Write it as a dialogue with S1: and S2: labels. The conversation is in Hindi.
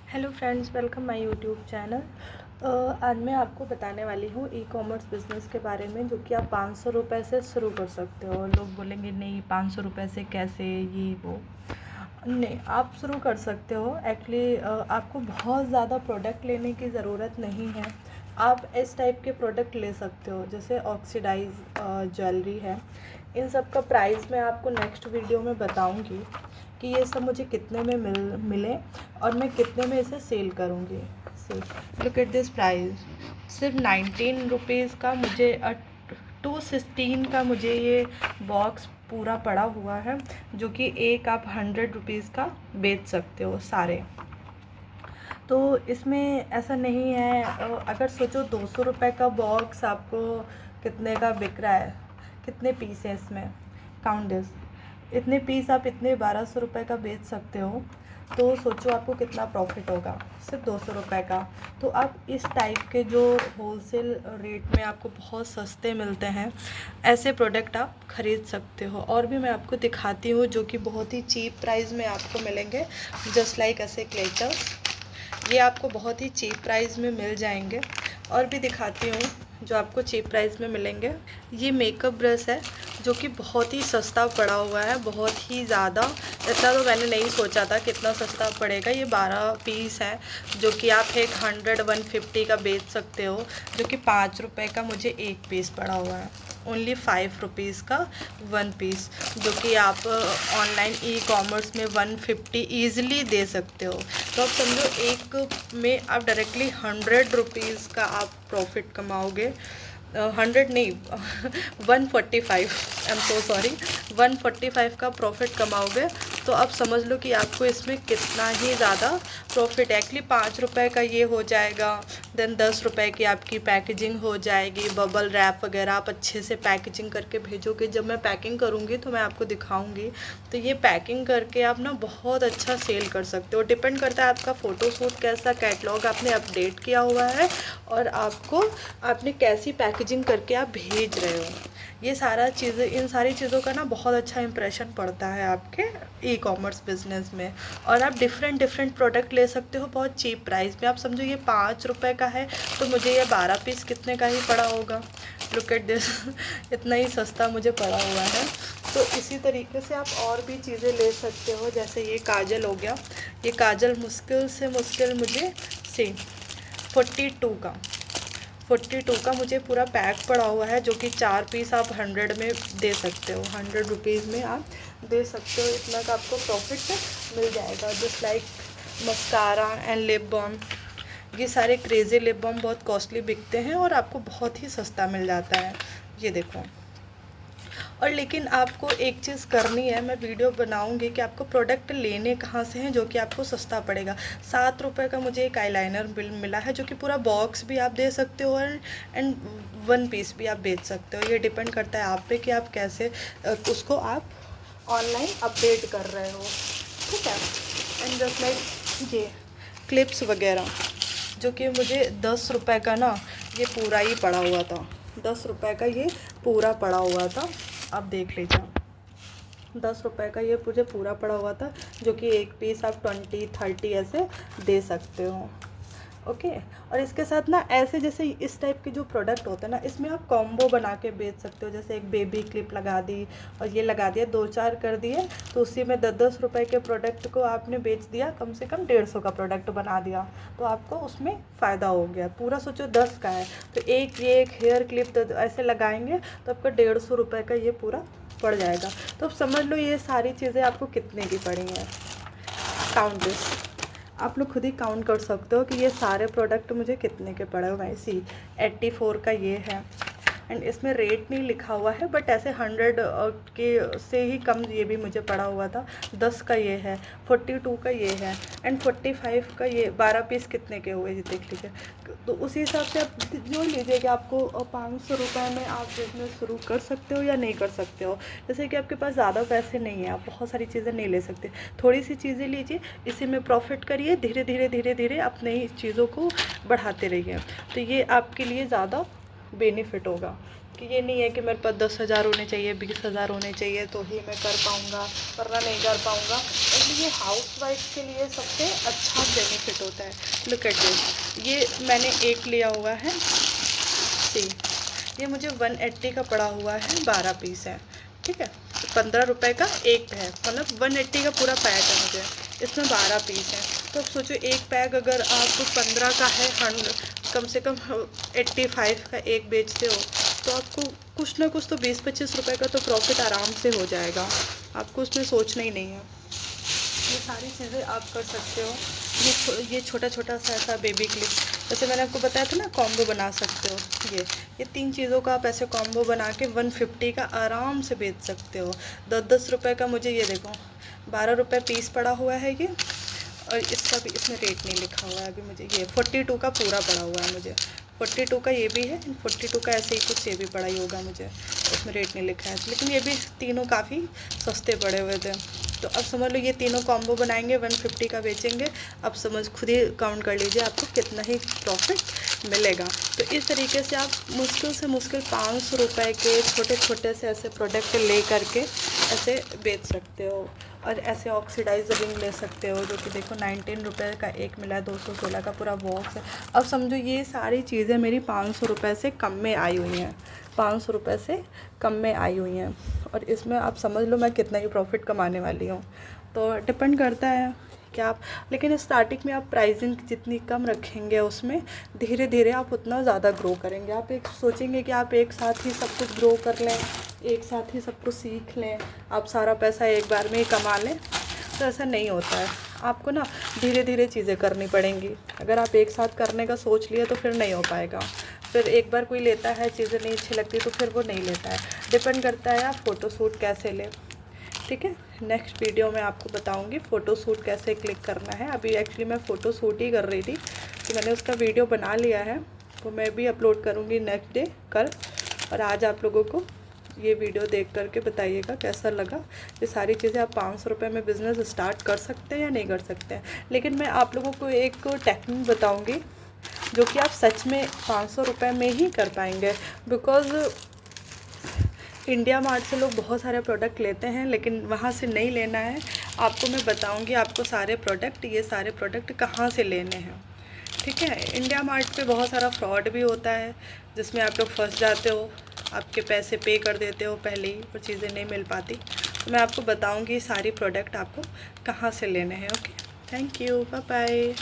S1: Hello friends, welcome my YouTube channel. आज मैं आपको बताने वाली हूँ ई कॉमर्स बिज़नेस के बारे में, जो कि आप 500 रुपये से शुरू कर सकते हो। लोग बोलेंगे नहीं 500 रुपये से कैसे, ये वो नहीं, आप शुरू कर सकते हो। एक्चुअली आपको बहुत ज़्यादा प्रोडक्ट लेने की ज़रूरत नहीं है। आप इस टाइप के प्रोडक्ट ले सकते हो, जैसे ऑक्सीडाइज ज्वेलरी है। इन सब का प्राइस मैं आपको नेक्स्ट वीडियो में बताऊंगी कि ये सब मुझे कितने में मिले और मैं कितने में इसे सेल करूँगी। लुक एट दिस प्राइस, सिर्फ 19 रुपीज़ का मुझे 216 का मुझे ये बॉक्स पूरा पड़ा हुआ है, जो कि एक आप 100 रुपीज़ का बेच सकते हो सारे। तो इसमें ऐसा नहीं है, अगर सोचो 200 रुपये का बॉक्स आपको कितने का बिक रहा है, कितने पीस है इसमें, काउंट दिस, इतने पीस आप इतने 1200 रुपये का बेच सकते हो। तो सोचो आपको कितना प्रॉफिट होगा, सिर्फ 200 रुपये का। तो आप इस टाइप के जो होलसेल रेट में आपको बहुत सस्ते मिलते हैं, ऐसे प्रोडक्ट आप ख़रीद सकते हो। और भी मैं आपको दिखाती हूँ जो कि बहुत ही चीप प्राइस में आपको मिलेंगे, जस्ट लाइक ऐसे क्लेचर्स, ये आपको बहुत ही चीप प्राइस में मिल जाएंगे। और भी दिखाती हूँ जो आपको चीप प्राइस में मिलेंगे। ये मेकअप ब्रश है, जो कि बहुत ही सस्ता पड़ा हुआ है, बहुत ही ज़्यादा। इतना तो मैंने नहीं सोचा था कितना सस्ता पड़ेगा। ये 12 पीस है, जो कि आप एक 100-150 का बेच सकते हो, जो कि 5 रुपये का मुझे एक पीस पड़ा हुआ है। ओनली 5 रुपीज़ का 1 पीस, जो कि आप ऑनलाइन ई कॉमर्स में 150 ईज़िली दे सकते हो। तो आप समझो एक में आप डायरेक्टली 100 रुपीज़ का आप प्रॉफिट कमाओगे। 100 नहीं 145, आई एम सो सॉरी, 145 का प्रॉफिट कमाओगे। तो आप समझ लो कि आपको इसमें कितना ही ज़्यादा प्रॉफिट है। एक्चुअली 5 रुपये का ये हो जाएगा, देन 10 रुपये की आपकी पैकेजिंग हो जाएगी, बबल रैप वगैरह आप अच्छे से पैकेजिंग करके भेजोगे। जब मैं पैकिंग करूँगी तो मैं आपको दिखाऊँगी। तो ये पैकिंग करके आप ना बहुत अच्छा सेल कर सकते हो। डिपेंड करता है आपका फ़ोटोशूट कैसा, कैटलॉग आपने अपडेट किया हुआ है, और आपने कैसी पैकेजिंग करके आप भेज रहे हो। ये सारा चीज़ें, इन सारी चीज़ों का ना बहुत अच्छा इंप्रेशन पड़ता है आपके ई कॉमर्स बिजनेस में। और आप डिफरेंट प्रोडक्ट ले सकते हो बहुत चीप प्राइस में। आप समझो ये 5 रुपये का है, तो मुझे ये 12 पीस कितने का ही पड़ा होगा। लुक एट दिस इतना ही सस्ता मुझे पड़ा हुआ है। तो इसी तरीके से आप और भी चीज़ें ले सकते हो, जैसे ये काजल हो गया। ये काजल मुश्किल से मुश्किल मुझे 42 का मुझे पूरा पैक पड़ा हुआ है, जो कि 4 पीस आप 100 में दे सकते हो, 100 रुपीज़ में आप दे सकते हो। इतना का आपको प्रॉफिट मिल जाएगा। Just like mascara and lip balm, ये सारे क्रेज़ी लिप बाम बहुत कॉस्टली बिकते हैं और आपको बहुत ही सस्ता मिल जाता है। ये देखो। और लेकिन आपको एक चीज़ करनी है, मैं वीडियो बनाऊंगी कि आपको प्रोडक्ट लेने कहाँ से हैं जो कि आपको सस्ता पड़ेगा। 7 रुपये का मुझे एक आईलाइनर मिला है, जो कि पूरा बॉक्स भी आप दे सकते हो एंड 1 पीस भी आप बेच सकते हो। ये डिपेंड करता है आप पे कि आप कैसे उसको आप ऑनलाइन अपडेट कर रहे हो, ठीक है। एंड जस्ट लाइक ये क्लिप्स वगैरह, जो कि मुझे 10 रुपये का ना ये पूरा ही पड़ा हुआ था, 10 रुपये का ये पूरा पड़ा हुआ था। आप देख लीजिए, 10 रुपये का ये मुझे पूरा पड़ा हुआ था, जो कि एक पीस आप 20-30 ऐसे दे सकते हो, ओके। और इसके साथ ना ऐसे जैसे इस टाइप के जो प्रोडक्ट होते हैं ना, इसमें आप कॉम्बो बना के बेच सकते हो। जैसे एक बेबी क्लिप लगा दी और ये लगा दिया, 2-4 कर दिए, तो उसी में 10-10 रुपये के प्रोडक्ट को आपने बेच दिया, कम से कम 150 का प्रोडक्ट बना दिया, तो आपको उसमें फ़ायदा हो गया। पूरा सोचो 10 का है, तो एक हेयर क्लिप ऐसे लगाएंगे तो आपको 150 रुपये का ये पूरा पड़ जाएगा। तो अब समझ लो ये सारी चीज़ें आपको कितने की पड़ी हैं। काउंट दिस, आप लोग खुद ही काउंट कर सकते हो कि ये सारे प्रोडक्ट मुझे कितने के पड़े हुए हैं। सी 84 का ये है, एंड इसमें रेट नहीं लिखा हुआ है, बट ऐसे 100 के से ही कम ये भी मुझे पड़ा हुआ था। 10 का ये है, 42 का ये है, एंड 45 का ये 12 पीस कितने के हुए ये देख लीजिए। तो उसी हिसाब से आप जोड़ लीजिए कि आपको 500 रुपये में आप बिजनेस शुरू कर सकते हो या नहीं कर सकते हो। जैसे कि आपके पास ज़्यादा पैसे नहीं है, आप बहुत सारी चीज़ें नहीं ले सकते, थोड़ी सी चीज़ें लीजिए, इसी में प्रॉफिट करिए, धीरे धीरे अपने ही चीज़ों को बढ़ाते रहिए। तो ये आपके लिए ज़्यादा बेनिफिट होगा, कि ये नहीं है कि मेरे पास 10,000 होने चाहिए, 20,000 होने चाहिए तो ही मैं कर पाऊँगा, वरना नहीं कर पाऊँगा। इसलिए हाउस वाइफ के लिए सबसे अच्छा बेनिफिट होता है। है। लुक एट दिस, ये मैंने एक लिया हुआ है, सी ये मुझे 180 का पड़ा हुआ है, 12 पीस है, ठीक है। 15 रुपये का एक है, मतलब 180 का पूरा पैक है मुझे, इसमें 12 पीस है। तो अब सोचो एक पैक अगर आप 15 का है, कम से कम 85 का एक बेचते हो, तो आपको कुछ ना कुछ तो 20-25 रुपये का तो प्रॉफिट आराम से हो जाएगा। आपको उसमें सोचना ही नहीं है। ये सारी चीज़ें आप कर सकते हो। ये छोटा छोटा सा ऐसा बेबी क्लिप, जैसे मैंने आपको बताया था ना, कॉम्बो बना सकते हो। ये 3 चीज़ों का आप ऐसे कॉम्बो बना के 150 का आराम से बेच सकते हो। 10-10 रुपये का मुझे ये देखो 12 रुपये पीस पड़ा हुआ है ये, और इसका भी इसमें रेट नहीं लिखा हुआ है अभी मुझे। ये 42 का पूरा पड़ा हुआ है मुझे, 42 का ये भी है, 42 का ऐसे ही कुछ ये भी पड़ा ही होगा मुझे, उसमें रेट नहीं लिखा है। लेकिन ये भी तीनों काफ़ी सस्ते पड़े हुए थे। तो अब समझ लो ये तीनों कॉम्बो बनाएंगे, 150 का बेचेंगे। अब समझ खुद ही काउंट कर लीजिए आपको कितना ही प्रॉफिट मिलेगा। तो इस तरीके से आप मुश्किल से मुश्किल 500 रुपये के छोटे छोटे से ऐसे प्रोडक्ट ले करके ऐसे बेच सकते हो। और ऐसे ऑक्सीडाइजर रिंग ले सकते हो, जो कि देखो 19 रुपये का एक मिला है, 216 का पूरा बॉक्स है। अब समझो ये सारी चीज़ें मेरी 500 रुपये से कम में आई हुई हैं, 500 रुपये से कम में आई हुई हैं। और इसमें आप समझ लो मैं कितना ही प्रॉफिट कमाने वाली हूँ। तो डिपेंड करता है कि आप, लेकिन स्टार्टिंग में आप प्राइसिंग जितनी कम रखेंगे, उसमें धीरे धीरे आप उतना ज़्यादा ग्रो करेंगे। आप एक सोचेंगे कि आप एक साथ ही सब कुछ ग्रो कर लें, एक साथ ही सब कुछ सीख लें, आप सारा पैसा एक बार में ही कमा लें, तो ऐसा नहीं होता है। आपको ना धीरे धीरे चीज़ें करनी पड़ेंगी। अगर आप एक साथ करने का सोच लिए तो फिर नहीं हो पाएगा। फिर एक बार कोई लेता है, चीज़ें नहीं अच्छी लगती तो फिर वो नहीं लेता है। डिपेंड करता है आप फ़ोटोशूट कैसे लें, ठीक है। नेक्स्ट वीडियो में आपको बताऊंगी फ़ोटोशूट कैसे क्लिक करना है। अभी एक्चुअली मैं फ़ोटोशूट ही कर रही थी, तो मैंने उसका वीडियो बना लिया है, तो मैं भी अपलोड करूँगी नेक्स्ट डे कल। और आज आप लोगों को ये वीडियो देख करके बताइएगा कैसा लगा। ये सारी चीज़ें आप 500 रुपये में बिज़नेस स्टार्ट कर सकते हैं या नहीं कर सकते हैं। लेकिन मैं आप लोगों को एक टेक्निक बताऊँगी जो कि आप सच में 500 रुपये में ही कर पाएंगे। बिकॉज़ इंडिया मार्ट से लोग बहुत सारे प्रोडक्ट लेते हैं, लेकिन वहाँ से नहीं लेना है। आपको मैं बताऊंगी आपको सारे प्रोडक्ट, ये सारे प्रोडक्ट कहाँ से लेने हैं, ठीक है। इंडिया मार्ट पे बहुत सारा फ्रॉड भी होता है, जिसमें आप लोग फंस जाते हो, आपके पैसे पे कर देते हो पहले ही और चीज़ें नहीं मिल पाती। तो मैं आपको बताऊँगी सारी प्रोडक्ट आपको कहाँ से लेने हैं। Okay, thank you, bye bye.